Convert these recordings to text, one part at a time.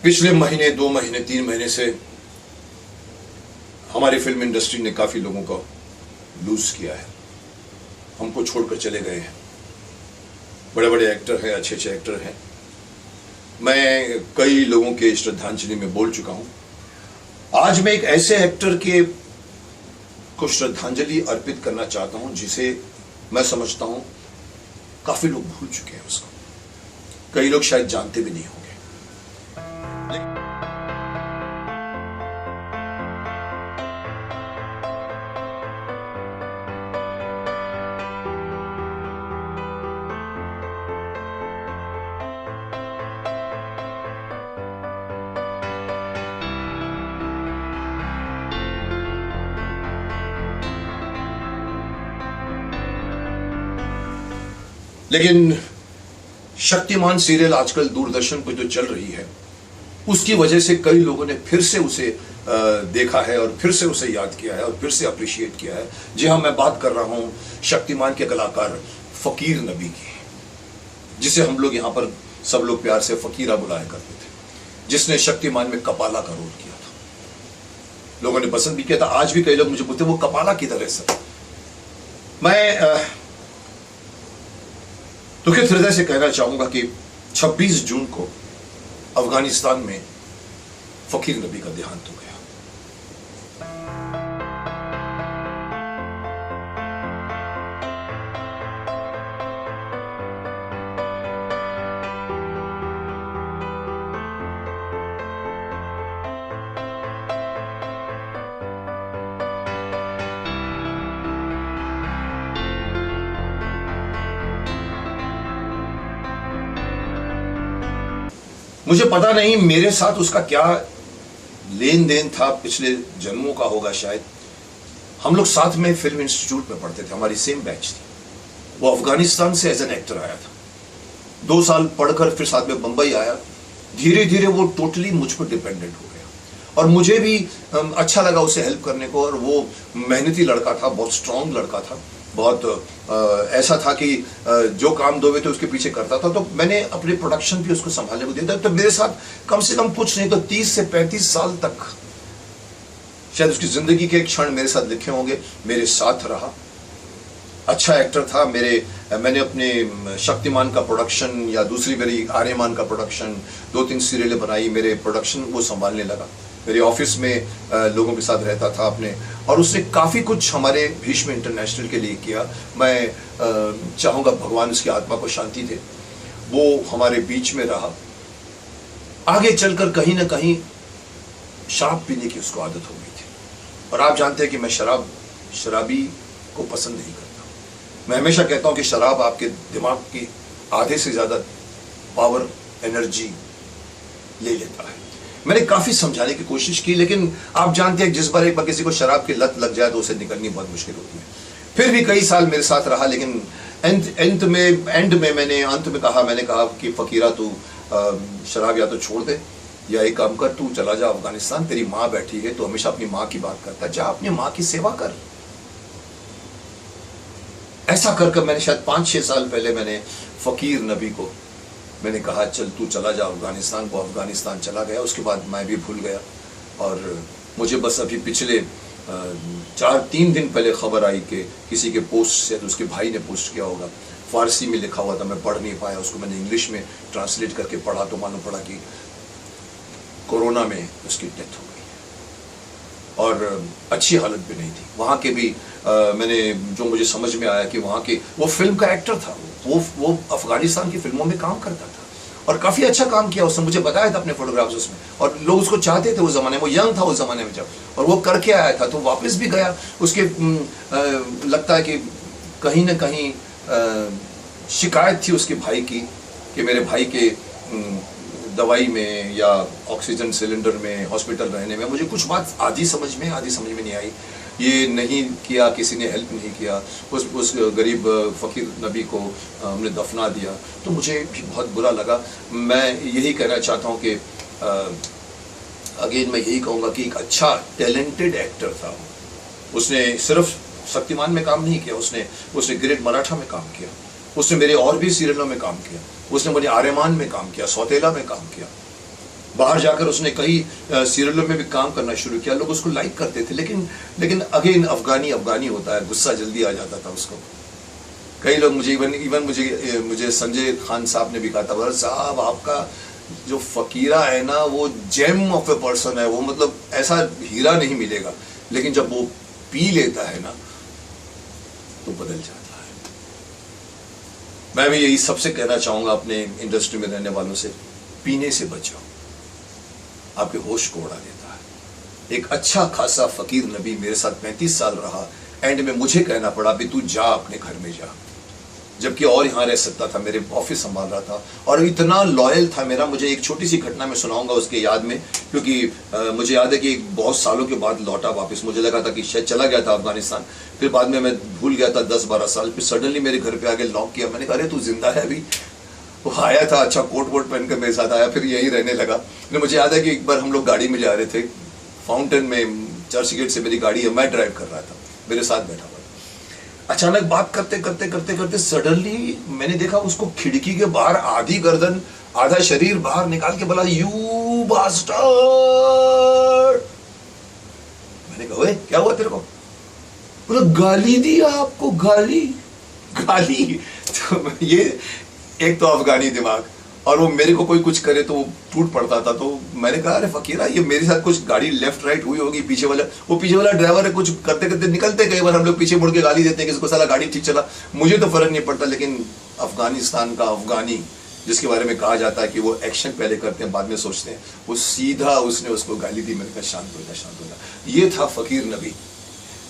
पिछले महीने 2 महीने 3 महीने से हमारी फिल्म इंडस्ट्री ने काफी लोगों को लूज किया है, हमको छोड़कर चले गए हैं। बड़े बड़े एक्टर हैं, अच्छे अच्छे एक्टर हैं। मैं कई लोगों के श्रद्धांजलि में बोल चुका हूं। आज मैं एक ऐसे एक्टर के को श्रद्धांजलि अर्पित करना चाहता हूं जिसे मैं समझता हूं काफी लोग भूल चुके हैं उसको, कई लोग शायद जानते भी नहीं होंगे। लेकिन शक्तिमान सीरियल आजकल दूरदर्शन पर जो चल रही है उसकी वजह से कई लोगों ने फिर से उसे देखा है और फिर से उसे याद किया है और फिर से अप्रिशिएट किया है। जी हाँ, मैं बात कर रहा हूं शक्तिमान के कलाकार फकीर नबी की, जिसे हम लोग यहां पर सब लोग प्यार से फकीरा बुलाया करते थे, जिसने शक्तिमान में कपाला का रोल किया था। लोगों ने पसंद भी किया था। आज भी कई लोग मुझे पूछते वो कपाला किधर है सर। मैं दुखित हृदय से कहना चाहूंगा कि 26 जून को अफगानिस्तान में फकीर नबी का देहांत हो गया। मुझे पता नहीं मेरे साथ उसका क्या लेन देन था, पिछले जन्मों का होगा शायद। हम लोग साथ में फिल्म इंस्टीट्यूट में पढ़ते थे, हमारी सेम बैच थी। वो अफगानिस्तान से एज एन एक्टर आया था, 2 साल पढ़कर फिर साथ में बंबई आया। धीरे धीरे वो टोटली मुझ पर डिपेंडेंट हो गया और मुझे भी अच्छा लगा उसे हेल्प करने को। और वो मेहनती लड़का था, बहुत स्ट्रांग लड़का था, बहुत ऐसा था कि जो काम दोगे तो उसके पीछे करता था। तो मैंने अपने प्रोडक्शन भी उसको संभालने को दिया था। तो मेरे साथ कम से कम कुछ नहीं तो 30 से 35 साल तक शायद उसकी जिंदगी के क्षण मेरे साथ लिखे होंगे। मेरे साथ रहा, अच्छा एक्टर था। मैंने अपने शक्तिमान का प्रोडक्शन या दूसरी मेरी आर्यमान का प्रोडक्शन 2-3 सीरियलें बनाई, मेरे प्रोडक्शन वो संभालने लगा। मेरे ऑफिस में लोगों के साथ रहता था अपने, और उसने काफ़ी कुछ हमारे भीष्म इंटरनेशनल के लिए किया। मैं चाहूँगा भगवान उसकी आत्मा को शांति दे। वो हमारे बीच में रहा। आगे चलकर कहीं ना कहीं शराब पीने की उसको आदत हो गई थी, और आप जानते हैं कि मैं शराबी को पसंद नहीं करता। मैं हमेशा कहता हूँ कि शराब आपके दिमाग की आधे से ज़्यादा पावर, एनर्जी ले लेता है। मैंने काफी समझाने की कोशिश की, लेकिन आप जानते हैं जिस बार एक बार किसी को शराब की लत लग जाए तो उसे निकलनी बहुत मुश्किल होती है। फिर भी कई साल मेरे साथ रहा, लेकिन एंड में मैंने कहा कि फकीरा तू शराब या तो छोड़ दे या एक काम कर, तू चला जा अफगानिस्तान। तेरी माँ बैठी है, तो हमेशा अपनी माँ की बात करता है, जा अपनी माँ की सेवा कर। ऐसा कर मैंने शायद 5-6 साल पहले मैंने फकीर नबी को मैंने कहा चल तू चला जा अफगानिस्तान। को अफगानिस्तान चला गया। उसके बाद मैं भी भूल गया, और मुझे बस अभी पिछले 3 दिन पहले खबर आई कि किसी के पोस्ट से, तो उसके भाई ने पोस्ट किया होगा, फारसी में लिखा हुआ था, मैं पढ़ नहीं पाया उसको। मैंने इंग्लिश में ट्रांसलेट करके पढ़ा तो मालूम पड़ा कि कोरोना में उसकी डेथ हो गई, और अच्छी हालत भी नहीं थी। वहाँ के भी मैंने जो मुझे समझ में आया कि वहाँ के, वो फिल्म का एक्टर था, वो अफगानिस्तान की फिल्मों में काम करता था और काफ़ी अच्छा काम किया उसने। मुझे बताया था अपने फोटोग्राफ्स उसमें, और लोग उसको चाहते थे उस ज़माने में। वो यंग था उस ज़माने में जब, और वो करके आया था। तो वापस भी गया। उसके लगता है कि कहीं ना कहीं शिकायत थी उसके भाई की कि मेरे भाई के दवाई में या ऑक्सीजन सिलेंडर में, हॉस्पिटल रहने में, मुझे कुछ बात आधी समझ में नहीं आई। ये नहीं किया, किसी ने हेल्प नहीं किया। उस गरीब फ़कीर नबी को हमने दफना दिया, तो मुझे भी बहुत बुरा लगा। मैं यही कहना चाहता हूँ कि अगेन मैं यही कहूँगा कि एक अच्छा टैलेंटेड एक्टर था। उसने सिर्फ शक्तिमान में काम नहीं किया, उसने ग्रेट मराठा में काम किया, उसने मेरे और भी सीरियलों में काम किया, उसने मुझे आर्यमान में काम किया, सौतेला में काम किया। बाहर जाकर उसने कई सीरियलों में भी काम करना शुरू किया, लोग उसको लाइक करते थे, लेकिन अगेन अफगानी अफगानी होता है, गुस्सा जल्दी आ जाता था उसको। कई लोग मुझे इवन मुझे संजय खान साहब ने भी कहा था, बोला साहब आपका जो फकीरा है ना वो जेम ऑफ ए पर्सन है, वो मतलब ऐसा हीरा नहीं मिलेगा, लेकिन जब वो पी लेता है ना तो बदल जाता है। मैं भी यही सबसे कहना चाहूंगा अपने इंडस्ट्री में रहने वालों से, पीने से बचो, आपके होश को उड़ा देता है। एक अच्छा खासा फकीर नबी मेरे साथ 35 साल रहा, एंड में मुझे कहना पड़ा भी तू जा अपने घर में जा, जबकि और यहाँ रह सकता था, मेरे ऑफिस संभाल रहा था और इतना लॉयल था मेरा। मुझे एक छोटी सी घटना में सुनाऊंगा उसके याद में, क्योंकि मुझे याद है कि बहुत सालों के बाद लौटा वापस, मुझे लगा था कि शायद चला गया था अफगानिस्तान, फिर बाद में मैं भूल गया था 10-12 साल, फिर सडनली मेरे घर पे आके लॉक किया। मैंने कहा अरे तू जिंदा है अभी? वो आया था, अच्छा कोट वोट पहन कर मेरे साथ आया, फिर यहीं रहने लगा। फिर मुझे याद है कि एक बार हम लोग गाड़ी में जा रहे थे, फाउंटेन में चर्च गेट से मेरी गाड़ी है, मैं ड्राइव कर रहा था, मेरे साथ बैठा हुआ। अचानक बात करते करते करते करते सडनली मैंने देखा उसको खिड़की के बाहर आधी गर्दन आधा शरीर बाहर निकाल के बोला, यू बास्टर्ड। मैंने कहा ओए क्या हुआ तेरे को? बोला गाली दी आपको, गाली गाली। तो ये एक तो अफगानी दिमाग, और वो मेरे को कोई कुछ करे तो वो टूट पड़ता था। तो मैंने कहा अरे फकीरा ये मेरे साथ कुछ गाड़ी लेफ्ट राइट हुई होगी, पीछे वाला ड्राइवर है, कुछ करते करते निकलते, कई बार हम लोग पीछे मुड़ के गाली देते हैं कि इसको साला गाड़ी ठीक चला, मुझे तो फर्क नहीं पड़ता, लेकिन अफगानिस्तान का अफगानी जिसके बारे में कहा जाता है कि वो एक्शन पहले करते हैं बाद में सोचते हैं, वो सीधा उसने उसको गाली दी। मैंने कहा शांत हो जा, शांत हो जा। ये था फकीर नबी,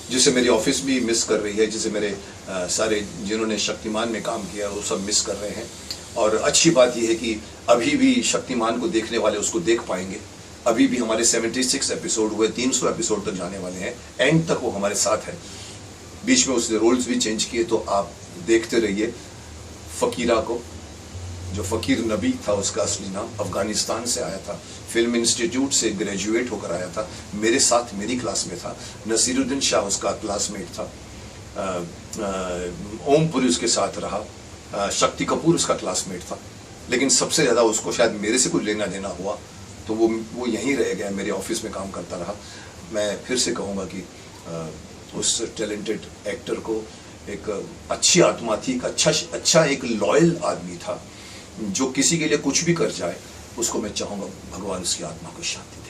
जिसे मेरी ऑफिस भी मिस कर रही है, जिसे मेरे सारे जिन्होंने शक्तिमान में काम किया वो सब मिस कर रहे हैं। और अच्छी बात यह है कि अभी भी शक्तिमान को देखने वाले उसको देख पाएंगे। अभी भी हमारे 76 एपिसोड हुए, 300 एपिसोड तक जाने वाले हैं, एंड तक वो हमारे साथ है। बीच में उसने रोल्स भी चेंज किए, तो आप देखते रहिए फकीरा को। जो फकीर नबी था उसका असली नाम, अफगानिस्तान से आया था, फिल्म इंस्टीट्यूट से ग्रेजुएट होकर आया था, मेरे साथ मेरी क्लास में था। नसीरुद्दीन शाह उसका क्लासमेट था, ओमपुरी उसके साथ रहा, शक्ति कपूर उसका क्लासमेट था, लेकिन सबसे ज़्यादा उसको शायद मेरे से कुछ लेना देना हुआ तो वो यहीं रह गया, मेरे ऑफिस में काम करता रहा। मैं फिर से कहूँगा कि उस टैलेंटेड एक्टर को एक अच्छी आत्मा थी, एक अच्छा एक लॉयल आदमी था, जो किसी के लिए कुछ भी कर जाए, उसको मैं चाहूँगा भगवान उसकी आत्मा को शांति